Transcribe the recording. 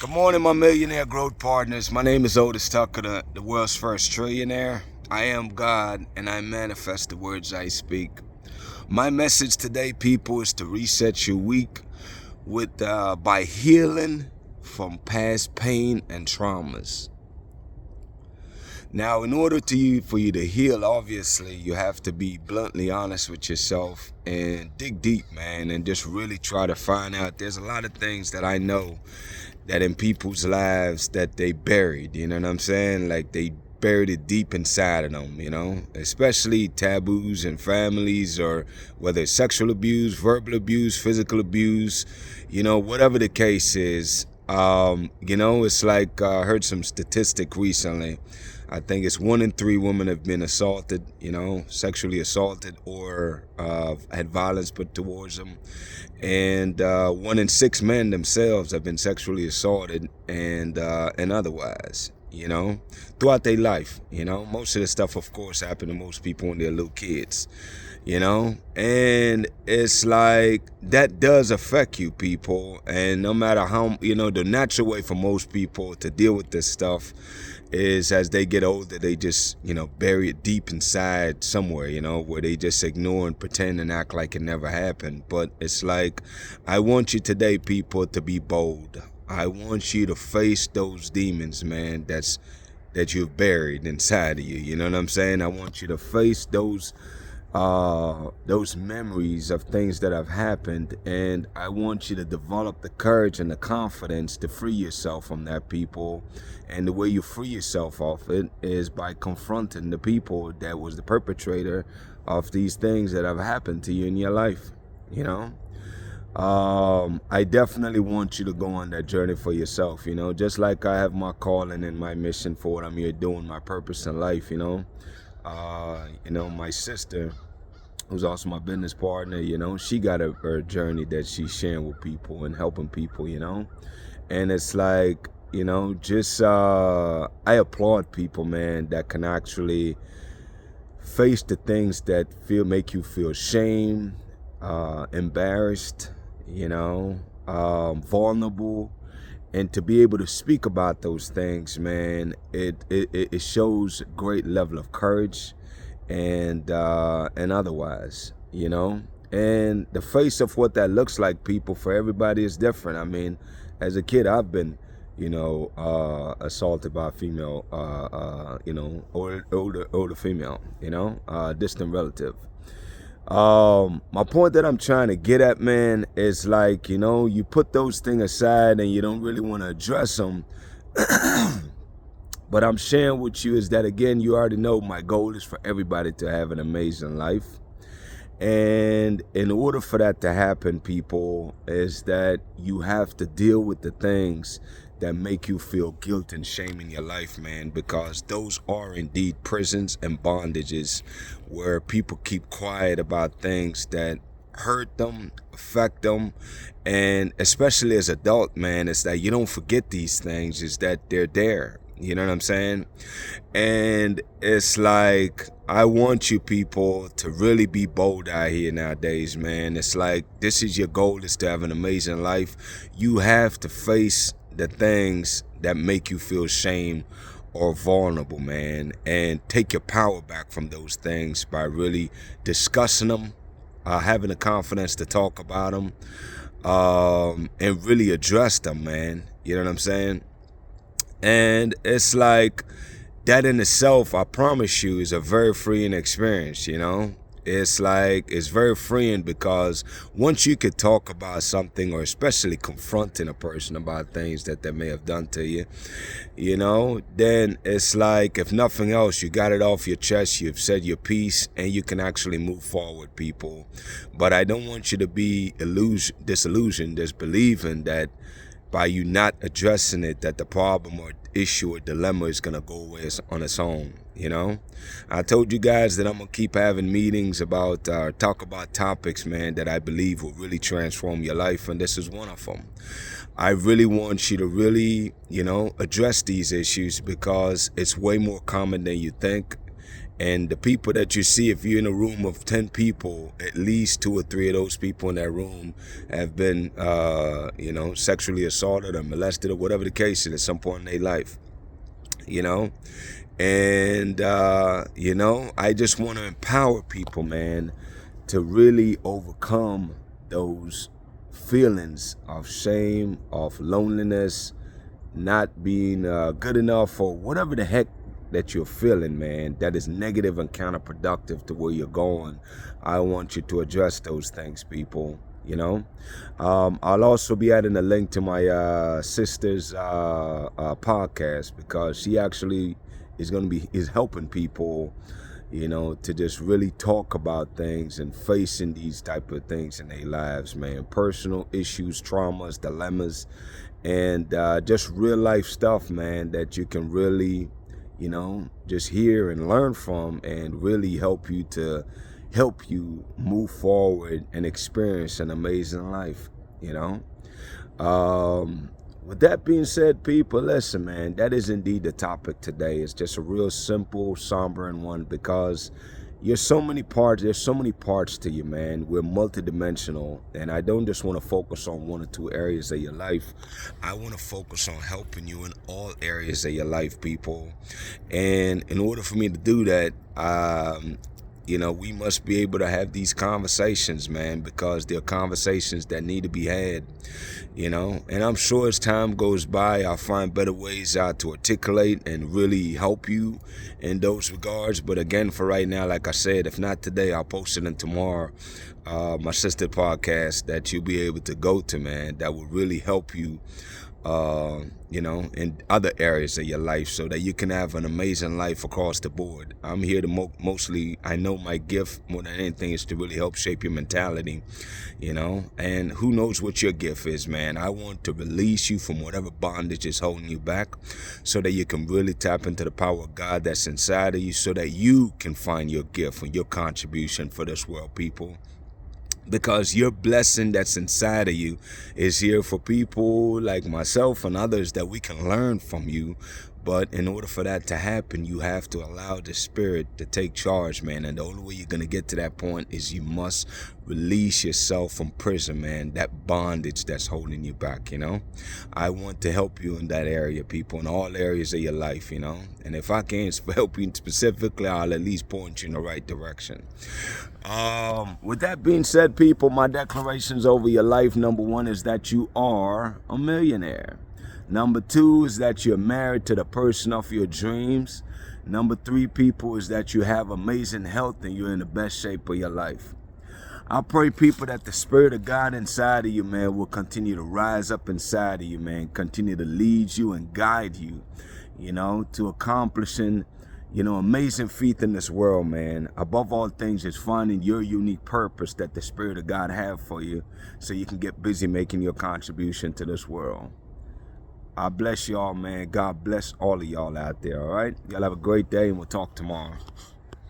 Good morning, my millionaire growth partners. My name is Otis Tucker, the world's first trillionaire. I am God, and I manifest the words I speak. My message today, people, is to reset your week by healing from past pain and traumas. Now, in order for you to heal, obviously, you have to be bluntly honest with yourself and dig deep, man, and just really try to find out. There's a lot of things that I know that in people's lives that they buried, you know what I'm saying? Like they buried it deep inside of them, you know, especially taboos in families, or whether it's sexual abuse, verbal abuse, physical abuse, you know, whatever the case is. It's like I heard some statistic recently. I think it's 1 in 3 women have been assaulted, sexually assaulted, or had violence put towards them. And 1 in 6 men themselves have been sexually assaulted and otherwise, throughout their life. Most of the stuff, of course, happened to most people when they're little kids, and it's like that does affect you, people. And no matter how, the natural way for most people to deal with this stuff is as they get older, they just, bury it deep inside somewhere, where they just ignore and pretend and act like it never happened. But it's like, I want you today, people, to be bold. I want you to face those demons, man, that you've buried inside of you. You know what I'm saying? I want you to face those memories of things that have happened, and I want you to develop the courage and the confidence to free yourself from that, people. And the way you free yourself off it is by confronting the people that was the perpetrator of these things that have happened to you in your life. I definitely want you to go on that journey for yourself, just like I have my calling and my mission for what I'm here doing, my purpose in life. My sister, who's also my business partner, she got her journey that she's sharing with people and helping people, and it's like, I applaud people, man, that can actually face the things that make you feel shame, embarrassed, vulnerable. And to be able to speak about those things, man, it shows great level of courage and otherwise, And the face of what that looks like, people, for everybody is different. I mean, as a kid, I've been, assaulted by a female, older female, distant relative. My point that I'm trying to get at, man, is like, you put those things aside and you don't really want to address them. But I'm sharing with you is that, again, you already know my goal is for everybody to have an amazing life. And in order for that to happen, people, is that you have to deal with the things that make you feel guilt and shame in your life, man, because those are indeed prisons and bondages where people keep quiet about things that hurt them, affect them. And especially as adult, man, it's that you don't forget these things, is that they're there. You know what I'm saying? And it's like, I want you people to really be bold out here nowadays, man. It's like, this is your goal, is to have an amazing life. You have to face the things that make you feel shame or vulnerable, man, and take your power back from those things by really discussing them, having the confidence to talk about them, and really address them, man. You know what I'm saying? And it's like, that in itself, I promise you, is a very freeing experience, It's like, it's very freeing, because once you could talk about something, or especially confronting a person about things that they may have done to you, then it's like, if nothing else, you got it off your chest, you've said your piece, and you can actually move forward, people. But I don't want you to be disillusioned, just believing that by you not addressing it, that the problem or issue or dilemma is going to go away on its own, I told you guys that I'm going to keep having meetings about, talk about topics, man, that I believe will really transform your life, and this is one of them. I really want you to really, address these issues, because it's way more common than you think. And the people that you see, if you're in a room of 10 people, at least 2 or 3 of those people in that room have been, sexually assaulted or molested or whatever the case is at some point in their life, And, I just want to empower people, man, to really overcome those feelings of shame, of loneliness, not being good enough, or whatever the heck that you're feeling, man, that is negative and counterproductive to where you're going. I want you to address those things, people. I'll also be adding a link to my sister's podcast, because she actually is helping people, to just really talk about things and facing these type of things in their lives, man. Personal issues, traumas, dilemmas, and just real life stuff, man, that you can really, just hear and learn from, and really help you move forward and experience an amazing life, With that being said, people, listen, man, that is indeed the topic today. It's just a real simple, somber one, because there's so many parts to you, man. We're multidimensional, and I don't just want to focus on 1 or 2 areas of your life. I want to focus on helping you in all areas of your life, people. And in order for me to do that, we must be able to have these conversations, man, because they're conversations that need to be had, and I'm sure as time goes by, I'll find better ways out to articulate and really help you in those regards. But again, for right now, like I said, if not today, I'll post it in tomorrow, my sister podcast that you'll be able to go to, man, that will really help you, in other areas of your life, so that you can have an amazing life across the board. I'm here to mostly, I know my gift more than anything is to really help shape your mentality, and who knows what your gift is, man. I want to release you from whatever bondage is holding you back, so that you can really tap into the power of God that's inside of you, so that you can find your gift and your contribution for this world, people. Because your blessing that's inside of you is here for people like myself and others, that we can learn from you. But in order for that to happen, you have to allow the Spirit to take charge, man. And the only way you're going to get to that point is you must release yourself from prison, man, that bondage that's holding you back, I want to help you in that area, people, in all areas of your life, And if I can't help you specifically, I'll at least point you in the right direction. With that being said, people, my declarations over your life: number 1 is that you are a millionaire. Number 2 is that you're married to the person of your dreams. Number 3, people, is that you have amazing health and you're in the best shape of your life. I pray, people, that the Spirit of God inside of you, man, will continue to rise up inside of you, man, continue to lead you and guide you, to accomplishing, amazing feats in this world, man. Above all things is finding your unique purpose that the Spirit of God have for you, so you can get busy making your contribution to this world. I bless y'all, man. God bless all of y'all out there, all right? Y'all have a great day, and we'll talk tomorrow.